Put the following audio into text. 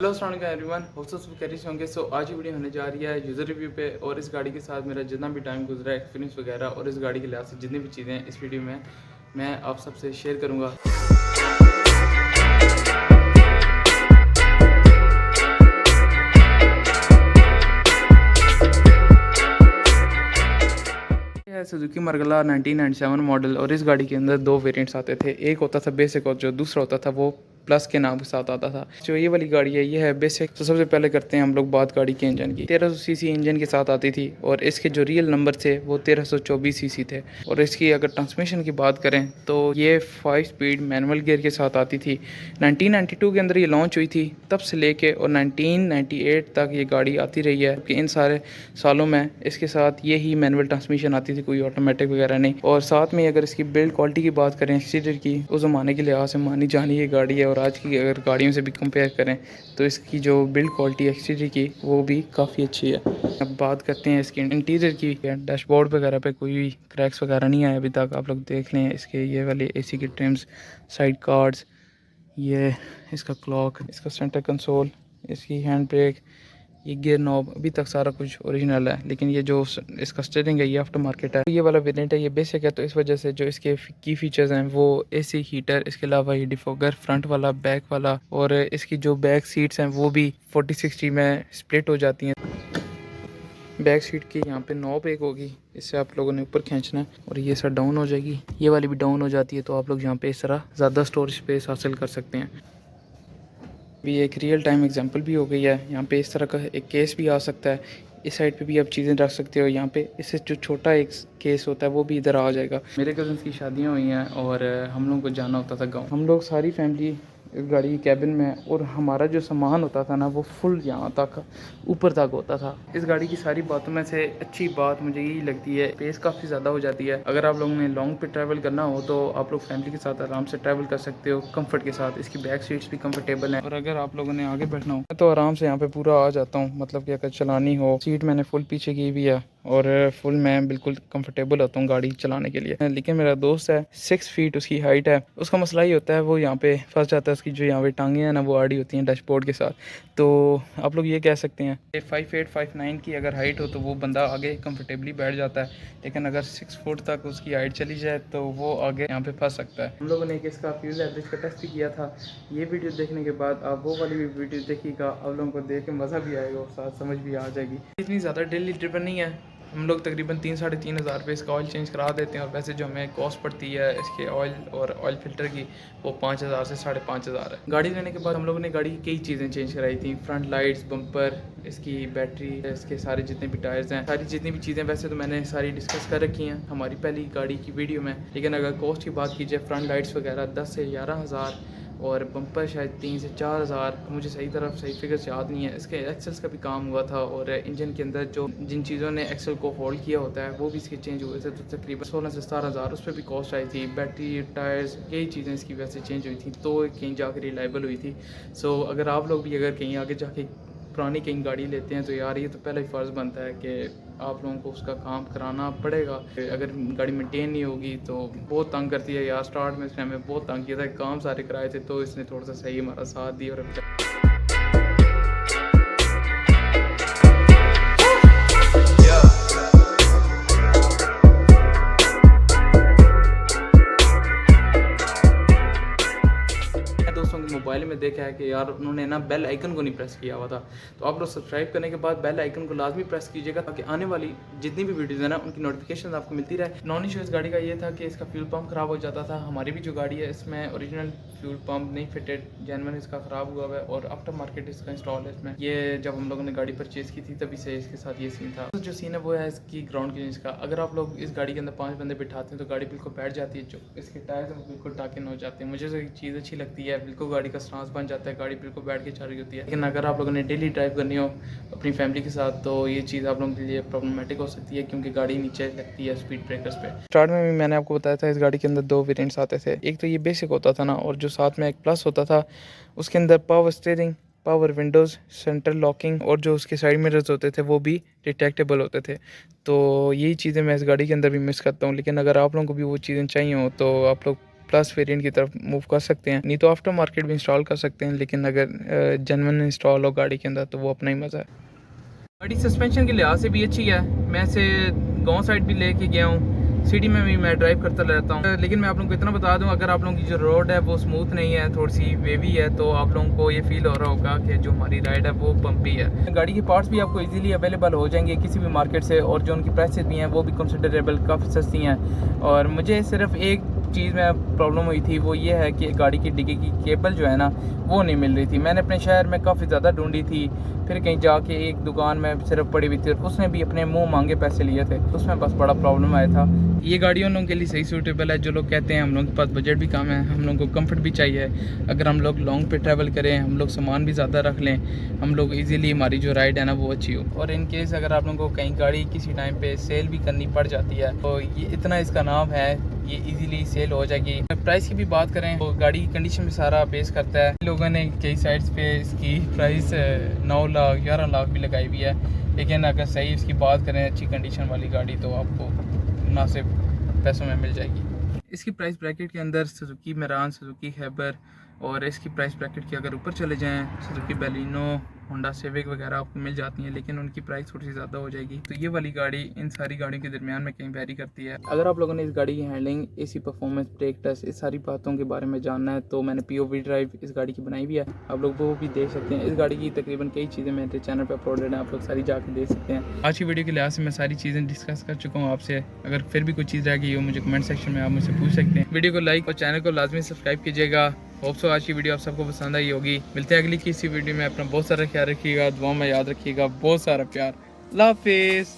Hello अस्सलाम वालेकुम everyone, hopes कैरिस होंगे। सो आज की वीडियो होने जा रही है यूज़र रिव्यू पे और इस गाड़ी के साथ मेरा जितना भी टाइम गुजरा है, एक्सपीरियंस वगैरह और इस गाड़ी के लिहाज से जितनी भी चीज़ें हैं इस वीडियो में मैं आप सबसे शेयर करूँगा। है सुजुकी मरगला 1997 मॉडल और इस गाड़ी के अंदर दो वेरिएंट्स आते थे। एक होता था बेसिक और जो दूसरा होता था वो प्लस के नाम के साथ आता था। जो ये वाली गाड़ी है ये है बेसिक। तो सबसे पहले करते हैं हम लोग बात गाड़ी के इंजन की। 1300 सीसी इंजन के साथ आती थी और इसके जो रियल नंबर थे वो 1324 सीसी थे। और इसकी अगर ट्रांसमिशन की बात करें तो ये 5 स्पीड मैनुअल गियर के साथ आती थी। 1992 के अंदर ये लॉन्च हुई थी, तब से लेके और 1998 तक ये गाड़ी आती रही है कि इन सारे सालों में इसके साथ ये ही मैनुअल ट्रांसमिशन आती थी, कोई ऑटोमेटिक वगैरह नहीं। और साथ में अगर इसकी बिल्ड क्वालिटी की बात करें एक्सटीरियर की, उस ज़माने के लिहाज से मानी जानी ये गाड़ी है और आज की अगर गाड़ियों से भी कंपेयर करें तो इसकी जो बिल्ड क्वालिटी एक्सटीरियर की वो भी काफ़ी अच्छी है। अब बात करते हैं इसकी इंटीरियर की। डैशबोर्ड वगैरह पे कोई भी क्रैक्स वगैरह नहीं आए अभी तक। आप लोग देख लें इसके ये वाले एसी की ट्रिम्स, साइड कार्ड्स, ये इसका क्लॉक, इसका सेंटर कंसोल, इसकी हैंड ब्रेक, ये गियर नॉब, अभी तक सारा कुछ ओरिजिनल है। लेकिन ये जो इसका स्टीयरिंग है ये आफ्टर मार्केट है। ये वाला वेरिएंट है, ये बेसिक है, तो इस वजह से जो इसके की फीचर्स हैं वो एसी, हीटर, इसके अलावा ये डिफोगर फ्रंट वाला, बैक वाला, और इसकी जो बैक सीट्स हैं वो भी 40-60 में स्प्लिट हो जाती हैं। बैक सीट की यहाँ पे नॉब एक होगी, इससे आप लोगों ने ऊपर खींचना है और ये सर डाउन हो जाएगी। ये वाली भी डाउन हो जाती है, तो आप लोग यहाँ पे इस तरह ज़्यादा स्टोरेज स्पेस हासिल कर सकते हैं। भी एक रियल टाइम एग्जांपल भी हो गई है। यहाँ पे इस तरह का एक केस भी आ सकता है, इस साइड पे भी आप चीज़ें रख सकते हो। यहाँ पे इससे जो छोटा एक केस होता है वो भी इधर आ जाएगा। मेरे कज़न्स की शादियाँ हुई हैं और हम लोगों को जाना होता था गाँव। हम लोग सारी फैमिली गाड़ी की कैबिन में, और हमारा जो सामान होता था ना वो फुल यहाँ तक ऊपर तक होता था। इस गाड़ी की सारी बातों में से अच्छी बात मुझे यही लगती है, स्पेस काफ़ी ज़्यादा हो जाती है। अगर आप लोगों ने लॉन्ग पे ट्रैवल करना हो तो आप लोग फैमिली के साथ आराम से ट्रैवल कर सकते हो कंफर्ट के साथ। इसकी बैक सीट्स भी कंफर्टेबल हैं। और अगर आप लोगों ने आगे बैठना हो तो आराम से यहाँ पे पूरा आ जाता हूँ, मतलब कि अगर चलानी हो। सीट मैंने फुल पीछे की हुई है और फुल मैं बिल्कुल कंफर्टेबल होता हूँ गाड़ी चलाने के लिए। लेकिन मेरा दोस्त है 6 फीट उसकी हाइट है, उसका मसला ही होता है वो यहाँ पे फंस जाता है। उसकी जो यहाँ पे टांगें हैं ना वो आड़ी होती हैं डैशबोर्ड के साथ। तो आप लोग ये कह सकते हैं 5'8", 5'9" की अगर हाइट हो तो वो बंदा आगे कंफर्टेबली बैठ जाता है। लेकिन अगर 6 फुट तक उसकी हाइट चली जाए तो वो आगे यहाँ पे फंस सकता है। हम लोगों ने इसका फ्यूल एवरेज का टेस्ट भी किया था। ये वीडियो देखने के बाद आप वो वाली भी वीडियो देखिएगा, आप लोगों को देख के मज़ा भी आएगा और साथ समझ भी आ जाएगी। इतनी ज़्यादा डेली ड्रिवन नहीं है, हम लोग तकरीबन 3-3.5 हज़ार रुपये इसका ऑयल चेंज करा देते हैं। और वैसे जो हमें कॉस्ट पड़ती है इसके ऑयल और ऑयल फिल्टर की वो 5,000 से 5,500 है। गाड़ी लेने के बाद हम लोगों ने गाड़ी की कई चीज़ें चेंज कराई थी। फ्रंट लाइट्स, बम्पर, इसकी बैटरी, इसके सारे जितने भी टायर्स हैं, सारी जितनी भी चीज़ें वैसे तो मैंने सारी डिस्कस कर रखी हैं हमारी पहली गाड़ी की वीडियो में। लेकिन अगर कॉस्ट की बात कीजिए, फ्रंट लाइट्स वगैरह 10 से 11 हज़ार और बम्पर शायद 3 से 4 हज़ार, मुझे सही फिगर याद नहीं है। इसके एक्सेल्स का भी काम हुआ था और इंजन के अंदर जो जिन चीज़ों ने एक्सेल को होल्ड किया होता है वो भी इसके चेंज हुए थे, तो तकरीबन 16 से 17 हज़ार उस पर भी कॉस्ट आई थी। बैटरी, टायर्स, यही चीज़ें इसकी वैसे चेंज हुई थी तो कहीं जाकर रिलायबल हुई थी। सो अगर आप लोग भी अगर कहीं आगे जाके पुरानी कहीं गाड़ी लेते हैं तो यार ये तो पहला ही फ़र्ज़ बनता है कि आप लोगों को उसका काम कराना पड़ेगा। अगर गाड़ी मेंटेन नहीं होगी तो बहुत तंग करती है यार। स्टार्ट में इसने हमें बहुत तंग किया था, काम सारे कराए थे तो इसने थोड़ा सा सही हमारा साथ दिया। और दोस्तों के मोबाइल में देखा है कि यार उन्होंने ना बेल आइकन को नहीं प्रेस किया हुआ था। तो आप लोग सब्सक्राइब करने के बाद बेल आइकन को लाजमी प्रेस कीजिएगा ताकि आने वाली जितनी भी वीडियोज़ है ना उनकी नोटिफिकेशन आपको मिलती रहे। नॉन इशू इस गाड़ी का ये था कि इसका फ्यूल पंप ख़राब हो जाता था। हमारी भी जो गाड़ी है इसमें ओरिजिनल फ्यूल पंप नहीं फिटेड, जेनवन इसका ख़राब हुआ है और आफ्टर मार्केट इसका इंस्टॉल है इसमें। ये जब हम लोगों ने गाड़ी परचेज़ की थी तभी से इसके साथ ये सीन था। तो जो सीन है वो है इसकी ग्राउंड क्लियरेंस का। अगर आप लोग इस गाड़ी के अंदर 5 बंदे बिठाते हैं तो गाड़ी बिल्कुल बैठ जाती है। जो इसके टायर हैं बिल्कुल टाकिन हो जाते हैं। मुझे तो एक चीज़ अच्छी लगती है, बिल्कुल गाड़ी का स्टांस बन जाता है, गाड़ी बिल्कुल बैठ के चल रही होती है। लेकिन अगर आप लोगों ने डेली ड्राइव करनी हो अपनी फैमिली के साथ तो ये चीज़ आप लोगों के लिए प्रॉब्लमेटिक हो सकती है क्योंकि गाड़ी नीचे लगती है स्पीड ब्रेकर्स पे। स्टार्ट में भी मैंने आपको बताया था इस गाड़ी के अंदर 2 वेरिएंट्स आते थे। एक तो ये बेसिक होता था ना, और जो साथ में एक प्लस होता था उसके अंदर power steering, power Windows, centre locking, और जो उसके साइड मिरर्स होते थे वो भी डिटेक्टेबल होते थे। तो यही चीज़ें मैं इस गाड़ी के अंदर भी मिस करता हूँ। लेकिन अगर आप लोगों को भी वो चीज़ें चाहिए हो तो आप लोग प्लस वेरिएंट की तरफ मूव कर सकते हैं, नहीं तो आफ्टर मार्केट भी इंस्टॉल कर सकते हैं, लेकिन अगर जेन्युइन इंस्टॉल हो गाड़ी के अंदर तो वो अपना ही मज़ा है। गाड़ी सस्पेंशन के लिहाज से भी अच्छी है। मैं इसे गाँव साइड भी लेके गया हूँ, सिटी में भी मैं ड्राइव करता रहता हूँ, लेकिन मैं आप लोगों को इतना बता दूँ, अगर आप लोगों की जो रोड है वो स्मूथ नहीं है, थोड़ी सी वेवी है, तो आप लोगों को ये फील हो रहा होगा कि जो हमारी राइड है वो बम्पी है। गाड़ी के पार्ट्स भी आपको इजीली अवेलेबल हो जाएंगे किसी भी मार्केट से, और जो उनकी प्राइसेस भी हैं वो भी कंसिडरेबल काफ़ी सस्ती हैं। और मुझे सिर्फ एक चीज़ में प्रॉब्लम हुई थी, वो ये है कि गाड़ी की डिग्गी की केबल जो है ना वो नहीं मिल रही थी। मैंने अपने शहर में काफ़ी ज़्यादा ढूंढी थी, फिर कहीं जाके एक दुकान में सिर्फ पड़ी हुई थी, उसने भी अपने मुंह मांगे पैसे लिए थे, उसमें बस बड़ा प्रॉब्लम आया था। ये गाड़ी उन लोगों के लिए सही सूटेबल है जो लोग कहते हैं हम लोगों के पास बजट भी कम है, हम लोगों को कंफर्ट भी चाहिए, अगर हम लोग लॉन्ग पे ट्रैवल करें, हम लोग सामान भी ज़्यादा रख लें, हम लोग इजीली हमारी जो राइड है ना वो अच्छी हो। और इन केस अगर आप लोगों को कहीं गाड़ी किसी टाइम पे सेल भी करनी पड़ जाती है तो ये इतना इसका नाम है, ये इजीली सेल हो जाएगी। प्राइस की भी बात करें तो गाड़ी की कंडीशन भी सारा बेस करता है। लोगों ने कई साइट्स पे इसकी प्राइस 9 लाख 11 लाख भी लगाई हुई है, लेकिन अगर सही इसकी बात करें अच्छी कंडीशन वाली गाड़ी तो आपको मुनासिब पैसों में मिल जाएगी। इसकी प्राइस ब्रैकेट के अंदर सुजुकी मेरान, सुजुकी हैबर, और इसकी प्राइस ब्रैकेट के अगर ऊपर चले जाएं सुजुकी बैलिनो, होंडा सिविक वगैरह आपको मिल जाती हैं, लेकिन उनकी प्राइस थोड़ी सी ज़्यादा हो जाएगी। तो ये वाली गाड़ी इन सारी गाड़ियों के दरमियान में कहीं वेरी करती है। अगर आप लोगों ने इस गाड़ी की handling, AC performance, brake test, इस सारी बातों के बारे में जानना है तो मैंने POV ड्राइव इस गाड़ी की बनाई हुई है, आप लोग वो भी देख सकते हैं। इस गाड़ी की तकरीबन कई चीज़ें मेरे चैनल पर अपलोडेड हैं, आप लोग सारी जाकर देख सकते हैं। आज की वीडियो के लिहाज से मैं सारी चीज़ें डिस्कस कर चुका हूँ आपसे। अगर फिर भी कोई चीज़ रह गई हो मुझे कमेंट सेक्शन में आप मुझसे पूछ सकते हैं। वीडियो को लाइक और चैनल को लाजमी सब्सक्राइब कीजिएगा। होप सो आज की वीडियो आप सबको पसंद आई होगी। मिलते हैं अगली किसी वीडियो में। अपना बहुत सारा ख्याल रखिएगा, दुआ में याद रखिएगा, बहुत सारा प्यार। अल्लाह हाफिज़।